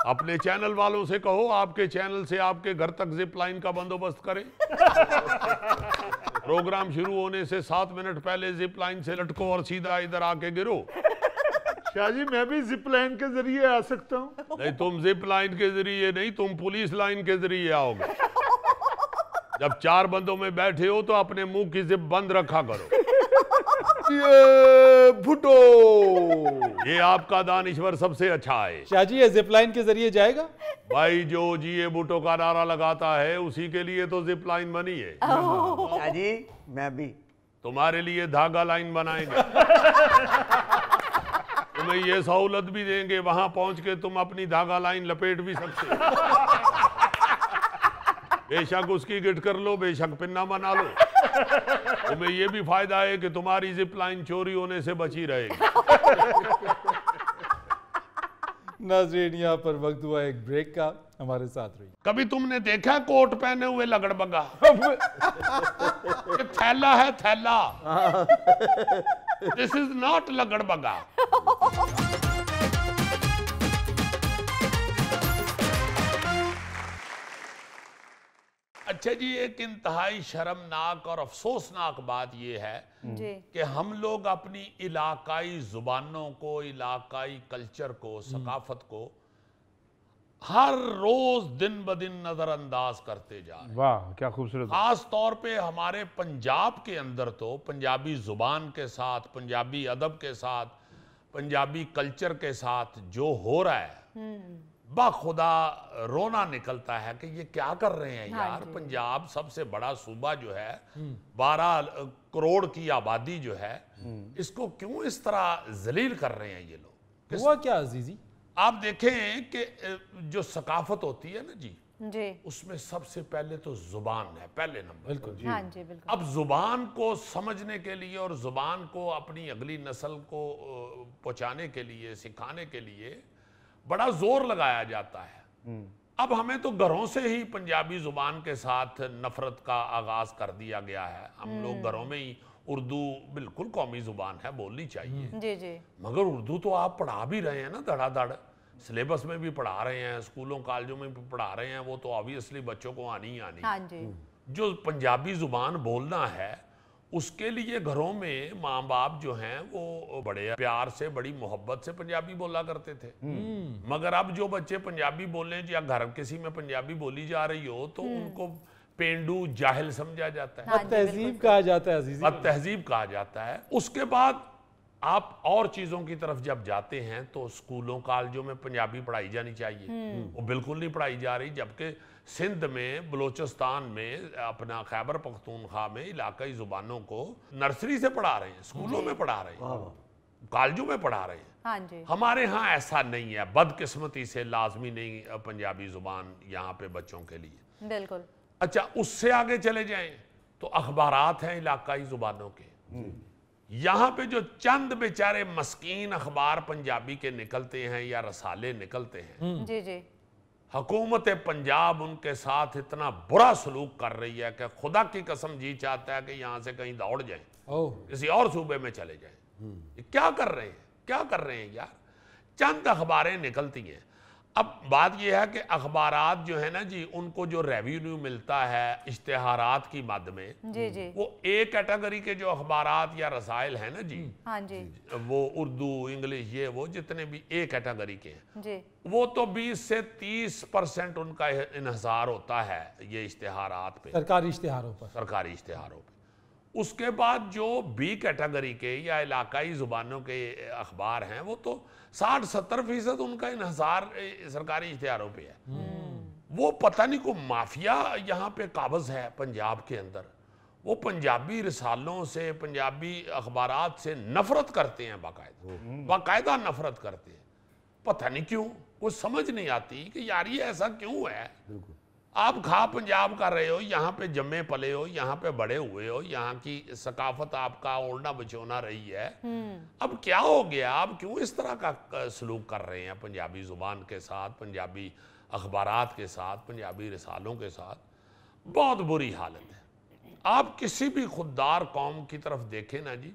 अपने चैनल वालों से कहो आपके चैनल से आपके घर तक जिप लाइन का बंदोबस्त करें। प्रोग्राम शुरू होने से 7 मिनट पहले जिप लाइन से लटको और सीधा इधर आके गिरो। शाह जी मैं भी जिप लाइन के जरिए आ सकता हूँ? नहीं, तुम जिप लाइन के जरिए नहीं, तुम पुलिस लाइन के जरिए आओगे। जब 4 बंदों में बैठे हो तो अपने मुंह की जिप बंद रखा करो। ये भुट्टो, ये आपका दानिश्वर सबसे अच्छा है। शाह जी ये जिप लाइन के जरिए जाएगा? भाई जो जिए भुट्टो का नारा लगाता है उसी के लिए तो जिप लाइन बनी है। शाह जी मैं भी तुम्हारे लिए धागा लाइन बनाएंगे। तुम्हें ये सहूलत भी देंगे, वहां पहुंच के तुम अपनी धागा लाइन लपेट भी सकते हो। बेशक उसकी गिट कर लो, बेशक पिन्ना बना लो। तुम्हें ये भी फायदा है कि तुम्हारी जिप लाइन चोरी होने से बची रहेगी। नाज़रीन यहाँ पर वक्त हुआ एक ब्रेक का, हमारे साथ रहिए। कभी तुमने देखा कोट पहने हुए लगड़बग्गा? ये थैला है, थैला। दिस इज नॉट लगड़बग्गा। अच्छा जी, एक इंतहाई शर्मनाक और अफसोसनाक बात यह है कि हम लोग अपनी इलाकाई जुबानों को, इलाकाई कल्चर को, सकाफत को हर रोज दिन ब दिन नजरअंदाज करते जा रहे हैं। वाह क्या खूबसूरत। खास तौर पे हमारे पंजाब के अंदर तो पंजाबी जुबान के साथ, पंजाबी अदब के साथ, पंजाबी कल्चर के साथ जो हो रहा है, बाखुदा रोना निकलता है कि ये क्या कर रहे हैं यार। पंजाब सबसे बड़ा सूबा जो है, 12 करोड़ की आबादी जो है, इसको क्यों इस तरह जलील कर रहे हैं ये लोग? हुआ क्या अजीजी? आप देखें कि जो सकाफत होती है ना जी, उसमें सबसे पहले तो जुबान है, पहले नंबर। बिल्कुल जी। हाँ जी बिल्कुल। अब जुबान को समझने के लिए और जुबान को अपनी अगली नस्ल को पहुंचाने के लिए, सिखाने के लिए बड़ा जोर लगाया जाता है। अब हमें तो घरों से ही पंजाबी जुबान के साथ नफरत का आगाज कर दिया गया है। हम लोग घरों में ही उर्दू बिल्कुल कौमी जुबान है, बोलनी चाहिए। जी जी। मगर उर्दू तो आप पढ़ा भी रहे हैं ना धड़ाधड़, सिलेबस में भी पढ़ा रहे हैं, स्कूलों कॉलेजों में भी पढ़ा रहे हैं, वो तो ऑब्वियसली बच्चों को आनी ही आनी। हाँ जी। जो पंजाबी जुबान बोलना है उसके लिए घरों में माँ बाप जो हैं वो बड़े प्यार से, बड़ी मोहब्बत से पंजाबी बोला करते थे। मगर अब जो बच्चे पंजाबी बोले या घर किसी में पंजाबी बोली जा रही हो तो उनको पेंडू जाहिल समझा जाता है, तहजीब कहा जाता है अजीजी। तहजीब कहा जाता है। उसके बाद आप और चीजों की तरफ जब जाते हैं तो स्कूलों कॉलेजों में पंजाबी पढ़ाई जानी चाहिए, वो बिल्कुल नहीं पढ़ाई जा रही। जबकि सिंध में, बलूचिस्तान में, अपना खैबर पख्तूनख्वा में इलाकाई जुबानों को नर्सरी से पढ़ा रहे हैं, स्कूलों में पढ़ा रहे हैं, कॉलेजों में पढ़ा रहे हैं। हाँ जी। हमारे यहाँ ऐसा नहीं है, बदकिस्मती से लाजमी नहीं पंजाबी जुबान यहाँ पे बच्चों के लिए। बिल्कुल। अच्छा, उससे आगे चले जाएं तो अखबारात हैं इलाकाई जुबानों के। यहाँ पे जो चंद बेचारे मस्कीन अखबार पंजाबी के निकलते हैं या रसाले निकलते हैं, जी जी। हुकूमत पंजाब उनके साथ इतना बुरा सलूक कर रही है कि खुदा की कसम जी चाहता है कि यहाँ से कहीं दौड़ जाएं, किसी और सूबे में चले जाएं। ये क्या कर रहे हैं, क्या कर रहे हैं यार। चंद अखबारें निकलती हैं। अब बात यह है कि अखबारात जो है ना जी, उनको जो रेवेन्यू मिलता है इश्तेहारात की मद में, जी जी। वो ए कैटेगरी के जो अखबारात या रसाइल हैं ना जी, हाँ जी। वो उर्दू, इंग्लिश, ये वो जितने भी ए कैटेगरी के हैं, जी। वो तो 20 से 30% उनका इन्हिसार होता है ये इश्तेहारात पे, सरकारी इश्तेहारों पर, सरकारी इश्तेहारों पे। उसके बाद जो बी कैटेगरी के या इलाकाई जुबानों के अखबार हैं, वो तो 60-70% उनका इन्हिसार सरकारी इश्तेहारों पे है। वो पता नहीं को माफिया यहाँ पे काबज है पंजाब के अंदर। वो पंजाबी रिसालों से, पंजाबी अखबारात से नफरत करते हैं, बाकायदा नफरत करते हैं। पता नहीं क्यों, कुछ समझ नहीं आती कि यार ये ऐसा क्यों है। आप खा पंजाब कर रहे हो, यहाँ पे जम्मे पले हो, यहाँ पे बड़े हुए हो, यहाँ की सकाफत आपका ओढ़ना बचोना रही है। अब क्या हो गया, आप क्यों इस तरह का सलूक कर रहे हैं पंजाबी जुबान के साथ, पंजाबी अखबारात के साथ, पंजाबी रिसालों के साथ। बहुत बुरी हालत है। आप किसी भी खुददार कौम की तरफ देखें ना जी,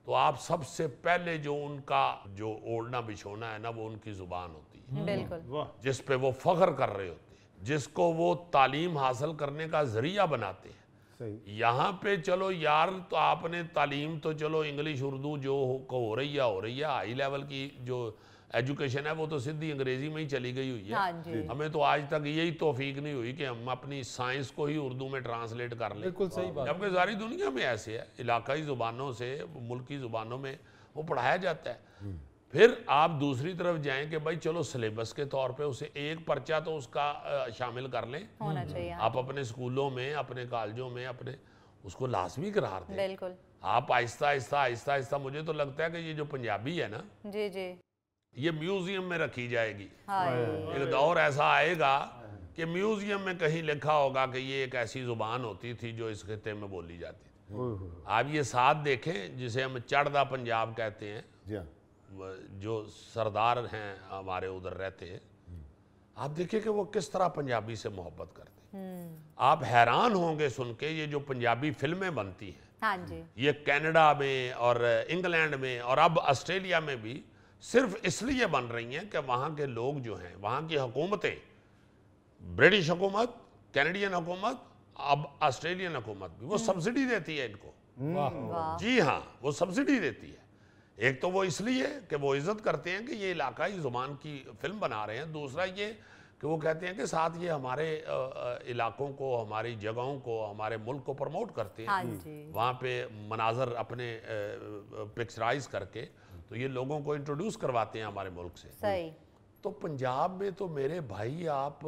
तो आप सबसे पहले जो उनका जो ओढ़ना बिछोना है ना, वो उनकी जुबान होती है, बिल्कुल, जिस पे वो फख्र कर रहे होते हैं, जिसको वो तालीम हासिल करने का जरिया बनाते हैं। यहाँ पे चलो यार, तो आपने तालीम तो चलो इंग्लिश उर्दू जो हो रही है, हाई लेवल की जो एजुकेशन है वो तो सीधी अंग्रेजी में ही चली गई हुई है। हाँ हमें तो आज तक यही तौफीक नहीं हुई कि हम अपनी साइंस को ही उर्दू में ट्रांसलेट कर लें। बिल्कुल सही बात। जबकि सारी दुनिया में ऐसे है, इलाकाई जुबानों से मुल्की जुबानों में वो पढ़ाया जाता है। फिर आप दूसरी तरफ जाएं कि भाई चलो सिलेबस के तौर पे उसे एक पर्चा तो उसका शामिल कर लें, होना चाहिए। आप अपने स्कूलों में, अपने कॉलेजों में, अपने उसको लाजमी करार दें। बिल्कुल, आप आहिस्ता आहिस्ता आहिस्ता आहिस्ता, मुझे तो लगता है कि ये जो पंजाबी है ना, जी जी, ये म्यूजियम में रखी जाएगी। हाय, एक दौर ऐसा आएगा कि म्यूजियम में कहीं लिखा होगा कि ये एक ऐसी जुबान होती थी जो इस खिते में बोली जाती थी। आप ये साथ देखें जिसे हम चढ़दा पंजाब कहते हैं, जो सरदार हैं हमारे उधर रहते हैं, आप देखिए कि वो किस तरह पंजाबी से मोहब्बत करते हैं। आप हैरान होंगे सुन के, ये जो पंजाबी फिल्में बनती हैं, हाँ जी, ये कनाडा में और इंग्लैंड में और अब ऑस्ट्रेलिया में भी सिर्फ इसलिए बन रही हैं कि वहाँ के लोग जो हैं, वहाँ की हुकूमतें, ब्रिटिश हुकूमत, कैनेडियन हुकूमत, अब ऑस्ट्रेलियन हुकूमत भी, वो सब्सिडी देती है इनको। वाह, जी हाँ, वो सब्सिडी देती है। एक तो वो इसलिए कि वो इज्जत करते हैं कि ये इलाकाई जुबान की फिल्म बना रहे हैं, दूसरा ये कि वो कहते हैं कि साथ ये हमारे इलाकों को, हमारी जगहों को, हमारे मुल्क को प्रमोट करते हैं। हाँ जी, वहाँ पे मनाजर अपने पिक्चराइज करके तो ये लोगों को इंट्रोड्यूस करवाते हैं हमारे मुल्क से। सही, तो पंजाब में तो मेरे भाई, आप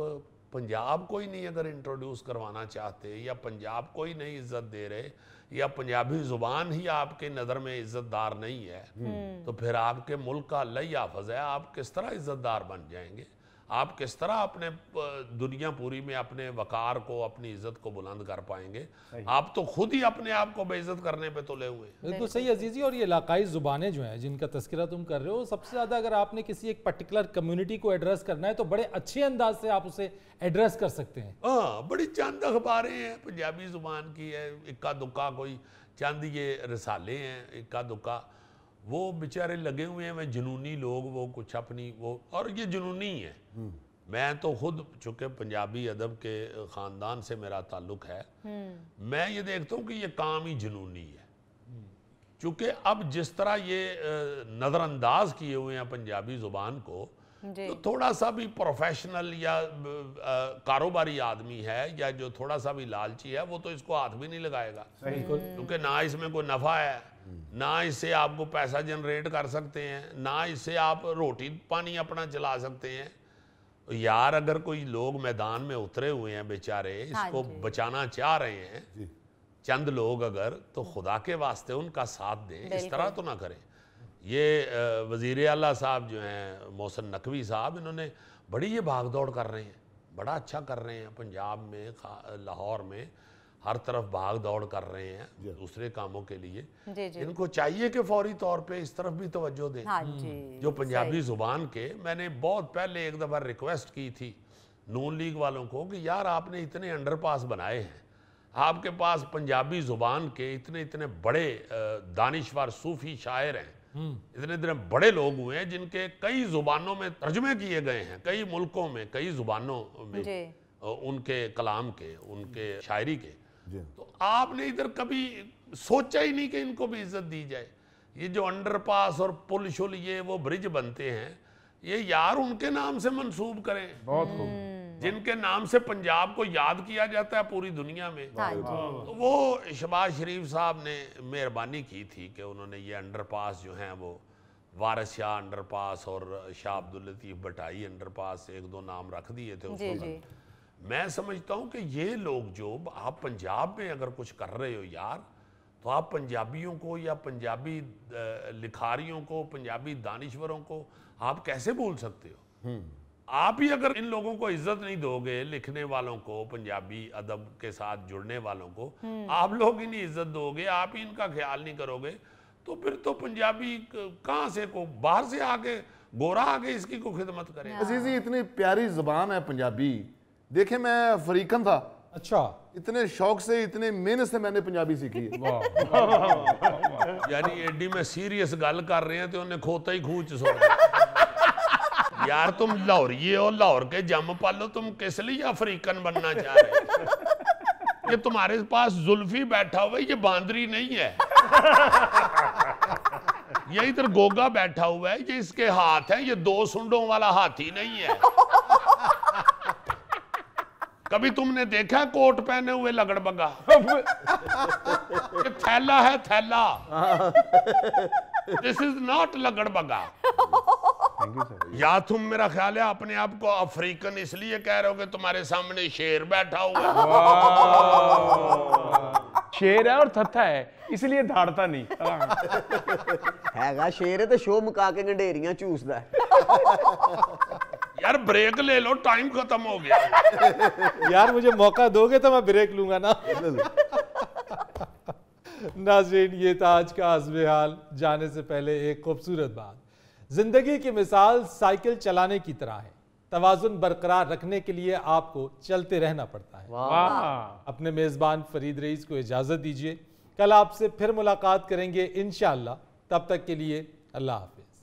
पंजाब को ही नहीं अगर इंट्रोड्यूस करवाना चाहते, या पंजाब को ही नहीं इज्जत दे रहे, या पंजाबी जुबान ही आपके नज़र में इज्जतदार नहीं है, तो फिर आपके मुल्क का अल्लाह ही हाफ़िज़ है, आप किस तरह इज्जतदार बन जाएंगे? आप किस तरह अपने दुनिया पूरी में अपने वकार को, अपनी इज्जत को बुलंद कर पाएंगे? आप तो खुद ही अपने आप को बेइज्जत करने पे तुले हुए हैं। बिल्कुल सही अजीजी। और ये इलाकाई ज़ुबानें जो हैं जिनका तस्करा तुम कर रहे हो, सबसे ज़्यादा अगर आपने किसी एक पर्टिकुलर कम्युनिटी को एड्रेस करना है तो बड़े अच्छे अंदाज से आप उसे एड्रेस कर सकते हैं। हाँ, बड़ी चंद अखबारें हैं पंजाबी जुबान की है, इक्का दुक्का कोई चंद ये रिसाले हैं, इक्का दुक्का, वो बेचारे लगे हुए हैं, वे जुनूनी लोग, वो कुछ अपनी वो, और ये जुनूनी है। मैं तो खुद चूँकि पंजाबी अदब के ख़ानदान से मेरा ताल्लुक़ है, मैं ये देखता हूँ कि ये काम ही जुनूनी है। चूँकि अब जिस तरह ये नज़रअंदाज किए हुए हैं पंजाबी ज़ुबान को, तो थोड़ा सा भी प्रोफेशनल या कारोबारी आदमी है, या जो थोड़ा सा भी लालची है, वो तो इसको हाथ भी नहीं लगाएगा, क्योंकि ना इसमें कोई नफ़ा है, ना इससे आपको पैसा जनरेट कर सकते हैं, ना इससे आप रोटी पानी अपना चला सकते हैं। यार अगर कोई लोग मैदान में उतरे हुए हैं बेचारे, इसको बचाना चाह रहे हैं चंद लोग अगर, तो खुदा के वास्ते उनका साथ दें, इस तरह तो ना करें। ये वज़ीर आला साहब जो हैं मोहसिन नकवी साहब, इन्होंने बड़ी ये भाग दौड़ कर रहे हैं, बड़ा अच्छा कर रहे हैं। पंजाब में, लाहौर में, हर तरफ भाग दौड़ कर रहे हैं दूसरे कामों के लिए। इनको चाहिए कि फौरी तौर पे इस तरफ भी तवज्जो दें। हाँ जी, जो पंजाबी जुबान के, मैंने बहुत पहले एक दफ़ा रिक्वेस्ट की थी नून लीग वालों को कि यार आपने इतने अंडरपास बनाए हैं, आपके पास पंजाबी जुबान के इतने इतने बड़े दानिश्वर सूफी शायर हैं, इतने इतने बड़े लोग हुए हैं जिनके कई जुबानों में तर्जुमे किए गए हैं, कई मुल्कों में, कई जुबानों में उनके कलाम के, उनके शायरी के। तो आपने इधर कभी सोचा ही नहीं कि इनको भी इज्जत दी जाए। ये जो अंडरपास और पुल शुल, ये वो ब्रिज बनते हैं, ये यार उनके नाम से मंसूब करें, बहुत खूब, जिनके नाम से पंजाब को याद किया जाता है पूरी दुनिया में। तो वो शहबाज शरीफ साहब ने मेहरबानी की थी कि उन्होंने ये अंडरपास जो हैं वो वारिस शाह अंडरपास और शाह अब्दुल लतीफ़ भटाई अंडरपास, एक दो नाम रख दिए थे उस वक्त। मैं समझता हूं कि ये लोग जो आप पंजाब में अगर कुछ कर रहे हो यार, तो आप पंजाबियों को या पंजाबी लिखारियों को, पंजाबी दानिश्वरों को आप कैसे भूल सकते हो? आप ही अगर इन लोगों को इज्जत नहीं दोगे, लिखने वालों को, पंजाबी अदब के साथ जुड़ने वालों को आप लोग ही नहीं इज्जत दोगे, आप ही इनका ख्याल नहीं करोगे, तो फिर तो पंजाबी कहाँ से को बाहर से आके गोरा आके इसकी को खिदमत करे। अजीजी इतनी प्यारी जुबान है पंजाबी। देखे मैं अफ्रीकन था, अच्छा, इतने शौक से, इतने मेहनत से मैंने पंजाबी सीखी है। यानी एडी में सीरियस गल कर रहे हैं तो उन्हें खोता ही खूच सोच। यार तुम लाहौरी हो, लाहौर के जम पालो, तुम किस लिए अफ्रीकन बनना चाह रहे हो? ये तुम्हारे पास जुल्फी बैठा हुआ है, ये बांदरी नहीं है। ये इधर गोगा बैठा हुआ है, ये इसके हाथ है, ये 2 सुंडों वाला हाथी नहीं है। कभी तुमने देखा कोट पहने हुए लगड़बग्गा? ये थैला है, थैला। दिस इज नॉट लगड़बग्गा। या तुम, मेरा ख्याल है, अपने आप को अफ्रीकन इसलिए कह रहे हो कि तुम्हारे सामने शेर बैठा हुआ है। शेर है और थत्था है, इसलिए धाड़ता नहीं हैगा शेर है तो शो मुका के गंडेरियां चूसदा है। यार ब्रेक ले लो, टाइम खत्म हो गया। यार मुझे मौका दोगे तो मैं ब्रेक लूंगा ना। नाज़रीन, ये था आज का हस्बे हाल। जाने से पहले एक खूबसूरत बात, जिंदगी की मिसाल साइकिल चलाने की तरह है। तवाज़ुन बरकरार रखने के लिए आपको चलते रहना पड़ता है। वाह। अपने मेज़बान फरीद रईस को इजाज़त दीजिए। कल आपसे फिर मुलाकात करेंगे इंशाअल्लाह। तब तक के लिए अल्लाह हाफ़िज़।